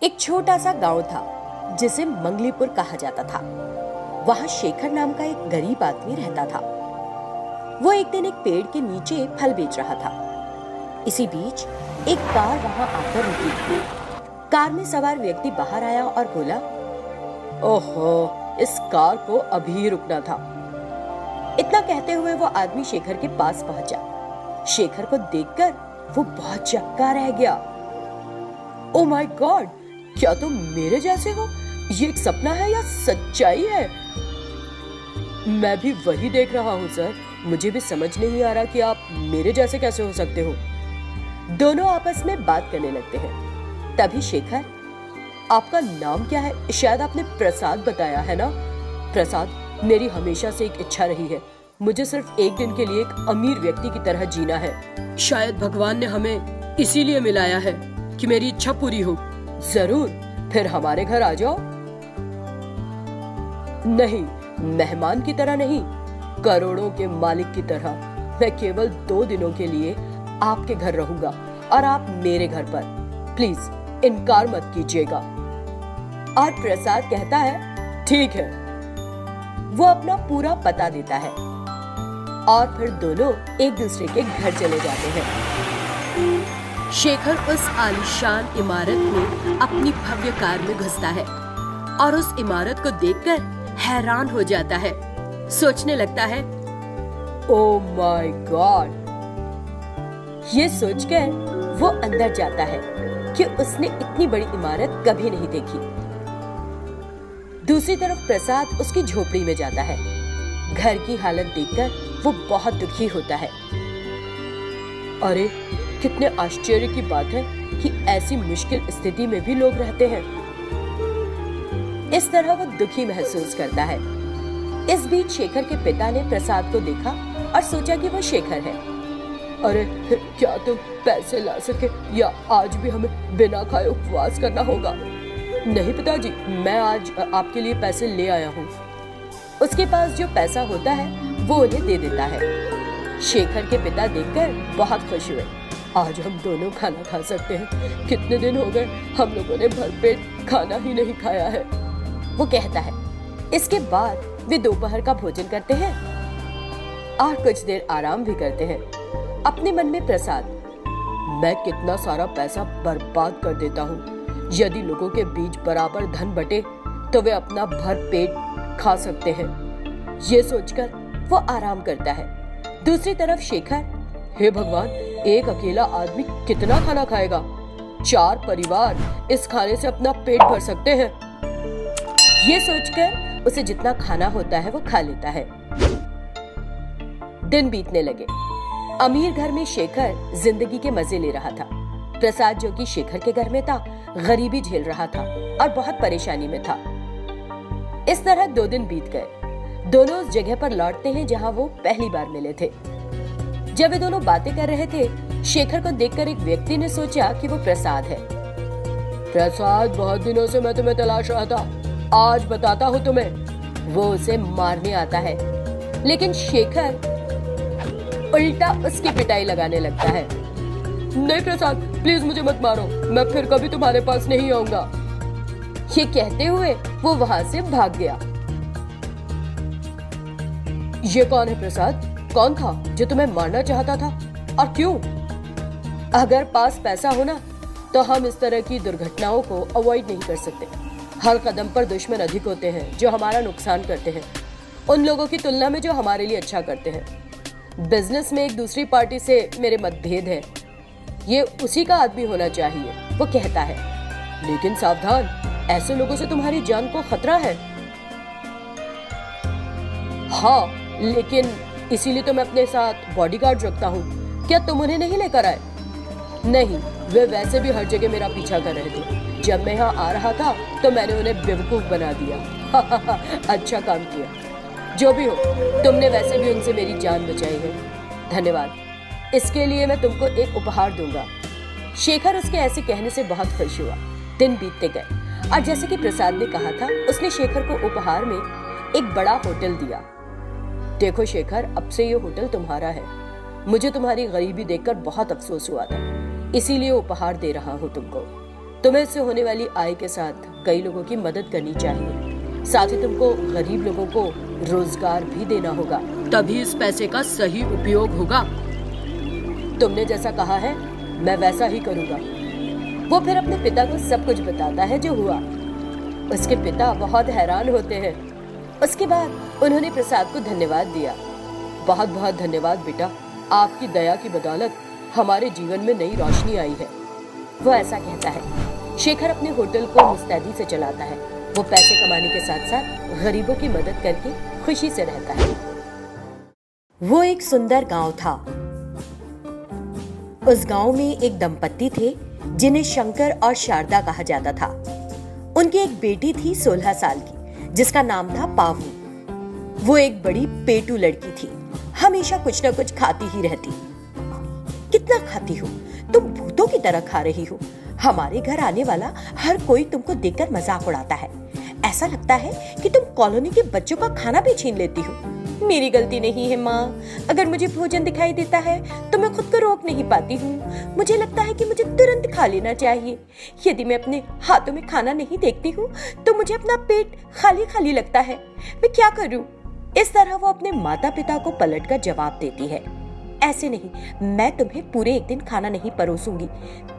एक छोटा सा गांव था जिसे मंगलीपुर कहा जाता था। वहां शेखर नाम का एक गरीब आदमी रहता था। वो एक दिन एक पेड़ के नीचे फल बेच रहा था। इसी बीच एक कार वहां आकर रुकी। कार में सवार व्यक्ति बाहर आया और बोला, ओहो, इस कार को अभी रुकना था। इतना कहते हुए वो आदमी शेखर के पास पहुंचा। शेखर को देखकर वो बहुत चक्का रह गया। ओ माय गॉड, क्या तुम मेरे जैसे हो? ये एक सपना है या सच्चाई है? मैं भी वही देख रहा हूँ सर। मुझे भी समझ नहीं आ रहा कि आप मेरे जैसे कैसे हो सकते हो। दोनों आपस में बात करने लगते हैं। तभी शेखर, आपका नाम क्या है? शायद आपने प्रसाद बताया है ना? प्रसाद, मेरी हमेशा से एक इच्छा रही है। मुझे सिर्फ एक दिन के लिए एक अमीर व्यक्ति की तरह जीना है। शायद भगवान ने हमें इसीलिए मिलाया है कि मेरी इच्छा पूरी हो। जरूर, फिर हमारे घर आ जाओ। नहीं, मेहमान की तरह नहीं, करोड़ों के मालिक की तरह। मैं केवल 2 दिनों के लिए आपके घर रहूंगा और आप मेरे घर पर। प्लीज इनकार मत कीजिएगा। और प्रसाद कहता है, ठीक है। वो अपना पूरा पता देता है और फिर दोनों एक दूसरे के घर चले जाते हैं। शेखर उस आलीशान इमारत में अपनी भव्य कार में घुसता है और उस इमारत को देखकर हैरान हो जाता है। सोचने लगता है, ओह माय गॉड। ये सोचकर वो अंदर जाता है कि उसने इतनी बड़ी इमारत कभी नहीं देखी। दूसरी तरफ प्रसाद उसकी झोपड़ी में जाता है। घर की हालत देखकर वो बहुत दुखी होता है। अरे, कितने आश्चर्य की बात है कि ऐसी मुश्किल स्थिति में भी लोग रहते हैं। इस तरह वो दुखी महसूस करता है। इस बीच शेखर के पिता ने प्रसाद को देखा और सोचा कि वो शेखर है। अरे, क्या तुम पैसे ला सके या आज भी हमें बिना खाए उपवास करना होगा? नहीं पिताजी, मैं आज आपके लिए पैसे ले आया हूँ। उसके पास जो पैसा होता है वो उन्हें दे देता है। शेखर के पिता देखकर बहुत खुश हुए। आज हम दोनों खाना खा सकते हैं। कितने दिन हो गए हम लोगों ने भरपेट खाना ही नहीं खाया है, वो कहता है। इसके बाद वे दोपहर का भोजन करते हैं और कुछ देर आराम भी करते हैं। अपने मन में प्रसाद, मैं कितना सारा पैसा बर्बाद कर देता हूँ। यदि लोगों के बीच बराबर धन बटे तो वे अपना भर पेट खा सकते हैं। ये सोचकर वो आराम करता है। दूसरी तरफ शेखर, हे भगवान, एक अकेला आदमी कितना खाना खाएगा? 4 परिवार इस खाने से अपना पेट भर सकते हैं। ये सोचकर उसे जितना खाना होता है वो खा लेता है। दिन बीतने लगे। अमीर घर में शेखर जिंदगी के मजे ले रहा था। प्रसाद, जो कि शेखर के घर में था, गरीबी झेल रहा था और बहुत परेशानी में था। इस तरह 2 दिन बीत गए। दोनों उस जगह पर लौटते हैं जहां वो पहली बार मिले थे। जब वे दोनों बातें कर रहे थे, शेखर को देखकर एक व्यक्ति ने सोचा कि वो प्रसाद है। प्रसाद, बहुत दिनों से मैं तुम्हें तलाश रहा था। आज बताता हूँ तुम्हें। वो उसे मारने आता है, लेकिन शेखर उल्टा उसकी पिटाई लगाने लगता है। नहीं प्रसाद, प्लीज मुझे मत मारो। मैं फिर कभी तुम्हारे पास नहीं आऊंगा। ये कहते हुए वो वहां से भाग गया। ये कौन है प्रसाद? कौन था जो तुम्हें मारना चाहता था और क्यों? अगर पास पैसा हो ना, तो हम इस तरह की दुर्घटनाओं को अवॉइड नहीं कर सकते। हर कदम पर दुश्मन अधिक होते हैं जो हमारा नुकसान करते हैं, उन लोगों की तुलना में जो हमारे लिए अच्छा करते हैं। बिजनेस में एक दूसरी पार्टी से मेरे मतभेद है। ये उसी का आदमी होना चाहिए, वो कहता है। लेकिन सावधान, ऐसे लोगों से तुम्हारी जान को खतरा है। हाँ, लेकिन इसीलिए तो मैं अपने साथ बॉडीगार्ड रखता हूँ। क्या तुम उन्हें नहीं लेकर आए? नहीं, वे वैसे भी हर जगह मेरा पीछा कर रहे थे। जब मैं यहाँ आ रहा था तो मैंने उन्हें बेवकूफ बना दिया। अच्छा काम किया। जो भी हो, तुमने वैसे भी उनसे मेरी जान बचाई है। धन्यवाद। इसके लिए मैं तुमको एक उपहार दूंगा। शेखर उसके ऐसे कहने से बहुत खुश हुआ। दिन बीतते गए और जैसे कि प्रसाद ने कहा था, उसने शेखर को उपहार में एक बड़ा होटल दिया। देखो शेखर, अब से ये होटल तुम्हारा है। मुझे तुम्हारी गरीबी देखकर बहुत अफसोस हुआ था, इसीलिए उपहार दे रहा हूँ तुमको। तुम्हें इससे होने वाली आय के साथ कई लोगों की मदद करनी चाहिए। साथ ही तुमको गरीब लोगों को रोजगार भी देना होगा, तभी इस पैसे का सही उपयोग होगा। तुमने जैसा कहा है मैं वैसा ही करूंगा। वो फिर अपने पिता को सब कुछ बताता है जो हुआ। उसके पिता बहुत हैरान होते हैं। उसके बाद उन्होंने प्रसाद को धन्यवाद दिया। बहुत बहुत धन्यवाद बेटा, आपकी दया की बदौलत हमारे जीवन में नई रोशनी आई है। वो ऐसा कहता है। शेखर अपने होटल को मुस्तैदी से चलाता है। वो पैसे कमाने के साथ साथ गरीबों की मदद करके खुशी से रहता है। वो एक सुंदर गांव था। उस गांव में एक दंपत्ति थे जिन्हें शंकर और शारदा कहा जाता था। उनकी एक बेटी थी 16 साल की, जिसका नाम था पावनी। वो एक बड़ी पेटू लड़की थी, हमेशा कुछ न कुछ खाती ही रहती। कितना खाती हो तुम? भूतों की तरह खा रही हो। हमारे घर आने वाला हर कोई तुमको देखकर मजाक उड़ाता है। ऐसा लगता है कि तुम कॉलोनी के बच्चों का खाना भी छीन लेती हो। मेरी गलती नहीं है माँ। अगर मुझे भोजन दिखाई देता है तो मैं खुद को रोक नहीं पाती हूँ। मुझे लगता है कि मुझे तुरंत खा लेना चाहिए। यदि मैं अपने हाथों में खाना नहीं देखती हूँ तो मुझे अपना पेट खाली खाली लगता है। मैं क्या करूँ? इस तरह वो अपने माता पिता को पलटकर जवाब देती है। ऐसे नहीं, मैं तुम्हें पूरे एक दिन खाना नहीं परोसूंगी,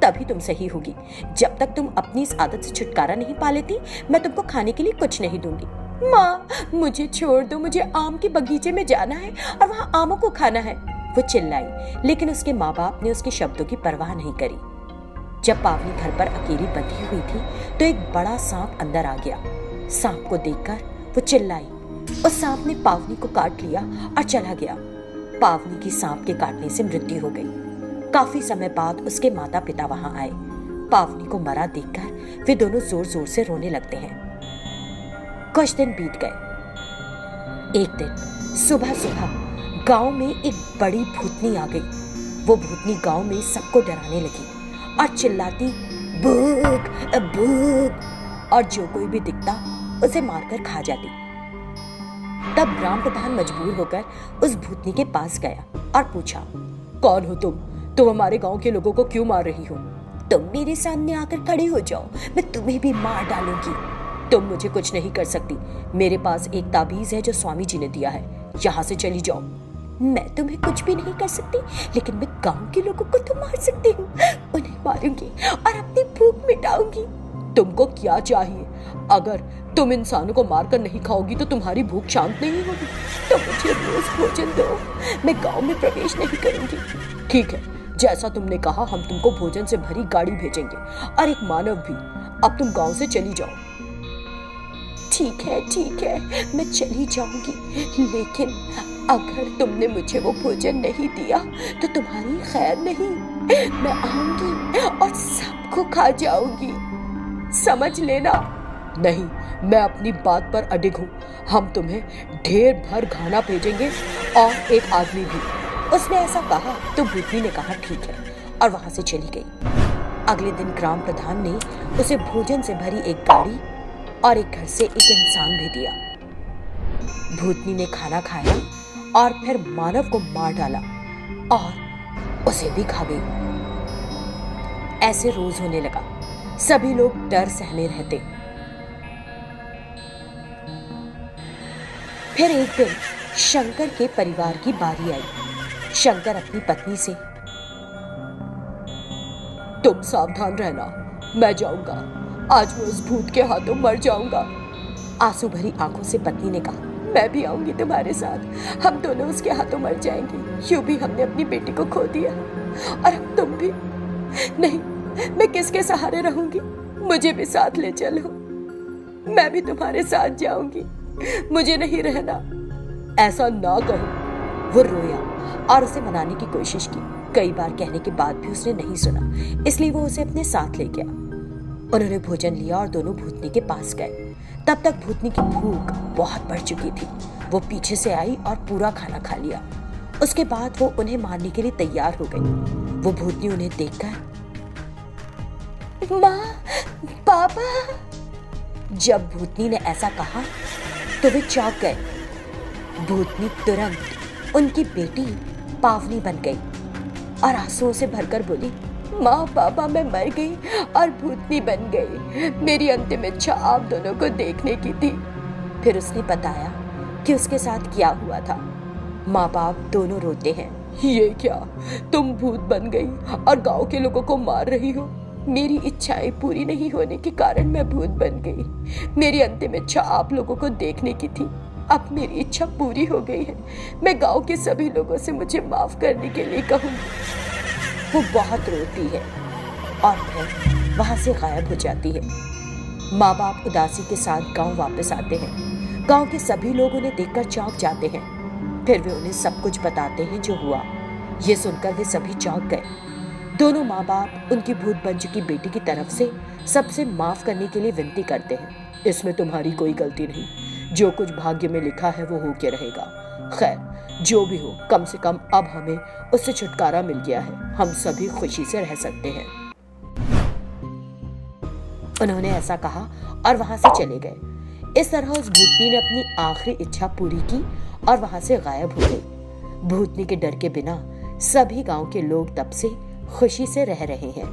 तभी तुम सही होगी। जब तक तुम अपनी इस आदत से छुटकारा नहीं पा लेती, मैं तुमको खाने के लिए कुछ नहीं दूंगी। माँ, मुझे छोड़ दो, मुझे आम के बगीचे में जाना है और वहाँ आमों को खाना है। वो चिल्लाई, लेकिन उसके माँ बाप ने उसके शब्दों की परवाह नहीं करी। जब पावनी घर पर अकेली बंधी हुई थी तो एक बड़ा सांप अंदर आ गया। सांप को देखकर वो चिल्लाई। उस सांप ने पावनी को काट लिया और चला गया। पावनी की सांप के काटने से मृत्यु हो गई। काफी समय बाद उसके माता पिता वहां आए। पावनी को मरा देखकर वे दोनों जोर जोर से रोने लगते हैं। कुछ दिन बीत गए। एक दिन सुबह सुबह गांव में एक बड़ी भूतनी आ गई। वो भूतनी गांव में सबको डराने लगी और चिल्लाती, भूत भूत, और जो कोई भी दिखता उसे मारकर खा जाती। तब ग्राम प्रधान मजबूर होकर उस भूतनी के पास गया और पूछा, कौन हो तुम? तुम हमारे गांव के लोगों को क्यों मार रही हो? तुम मेरे सामने आकर खड़े हो जाओ, मैं तुम्हें भी मार डालूंगी। तुम मुझे कुछ नहीं कर सकती। मेरे पास एक ताबीज है जो स्वामी जी ने दिया है। यहाँ से चली जाओ। मैं तुम्हें कुछ भी नहीं कर सकती, लेकिन मैं गांव के लोगों को तो मार सकती हूँ। उन्हें मारूंगी और अपनी भूख मिटाऊंगी। तुमको क्या चाहिए? अगर तुम इंसानों को मारकर नहीं खाओगी तो तुम्हारी भूख शांत नहीं होगी। तो मुझे रोज भोजन दो, मैं गांव में प्रवेश नहीं करूंगी। ठीक है, जैसा तुमने कहा, हम तुमको भोजन से भरी गाड़ी भेजेंगे और एक मानव भी। अब तुम गांव से चली जाओ। ठीक है, मैं चली जाऊंगी, लेकिन अगर तुमने मुझे वो भोजन नहीं दिया तो तुम्हारी खैर नहीं। मैं आऊंगी और सबको खा जाऊंगी, समझ लेना। नहीं, मैं अपनी बात पर अडिग हूँ। हम तुम्हें ढेर भर खाना भेजेंगे और एक आदमी भी। उसने ऐसा कहा तो भूतनी ने कहा ठीक है, और वहां से चली गई। अगले दिन ग्राम प्रधान ने उसे भोजन से भरी एक गाड़ी और एक घर से एक इंसान भी दिया। भूतनी ने खाना खाया और फिर मानव को मार डाला और उसे भी खा गई। ऐसे रोज होने लगा। सभी लोग डर सहमे रहते। फिर एक दिन शंकर के परिवार की बारी आई। शंकर अपनी पत्नी से, तुम सावधान रहना, मैं जाऊंगा। आज मैं उस भूत के हाथों मर जाऊंगा। आंसू भरी आंखों से पत्नी ने कहा, मैं भी आऊंगी तुम्हारे साथ। हम दोनों उसके हाथों मर जाएंगे। यूं भी हमने अपनी बेटी को खो दिया और अब तुम भी। नहीं, मैं किसके सहारे रहूंगी? मुझे भी साथ ले चलो, मैं भी तुम्हारे साथ जाऊंगी। मुझे नहीं रहना। ऐसा ना कहो। वो रोया और उसे मनाने की कोशिश की। कई बार कहने के बाद भी उसने नहीं सुना, इसलिए वो उसे अपने साथ ले गया। उन्होंने भोजन लिया और दोनों भूतनी के पास गए। तब तक भूतनी की भूख बहुत बढ़ चुकी थी। वो पीछे से आई और पूरा खाना खा लिया। उसके बाद वो उन्हें मारने के लिए तैयार हो गई। वो भूतनी उन्हें देखकर, माँ, पापा। जब भूतनी ने ऐसा कहा तो वे चौंक गए। भूतनी तुरंत उनकी बेटी पावनी बन गई और आंसुओं से भरकर बोली, माँ पापा मैं मर गई और भूतनी बन गई। मेरी अंतिम इच्छा आप दोनों को देखने की थी। फिर उसने बताया कि उसके साथ क्या हुआ था। माँ बाप दोनों रोते हैं। ये क्या, तुम भूत बन गई और गांव के लोगों को मार रही हो। मेरी इच्छाएं पूरी नहीं होने के कारण मैं भूत बन गई। मेरी अंतिम इच्छा आप लोगों को देखने की थी। अब मेरी इच्छा पूरी हो गई है। मैं गांव के सभी लोगों से मुझे माफ करने के लिए कहूँगी। वो बहुत रोती है और फिर वहां से गायब हो जाती है। माँ बाप उदासी के साथ गांव वापस आते हैं। गांव के सभी लोग उन्हें देखकर चौंक जाते हैं। फिर वे उन्हें सब कुछ बताते हैं जो हुआ। ये सुनकर वे सभी चौंक गए। दोनों माँ बाप उनकी भूत बन चुकी बेटी की तरफ से सबसे माफ करने के लिए विनती करते हैं। इसमें तुम्हारी कोई गलती नहीं, जो कुछ भाग्य में लिखा है वो होके रहेगा। खैर जो भी हो, कम से कम अब हमें उससे छुटकारा मिल गया है। हम सभी खुशी से रह सकते हैं। उन्होंने ऐसा कहा और वहां से चले गए। इस तरह उस भूतनी ने अपनी आखिरी इच्छा पूरी की और वहां से गायब हो गई। भूतनी के डर के बिना सभी गांव के लोग तब से खुशी से रह रहे हैं।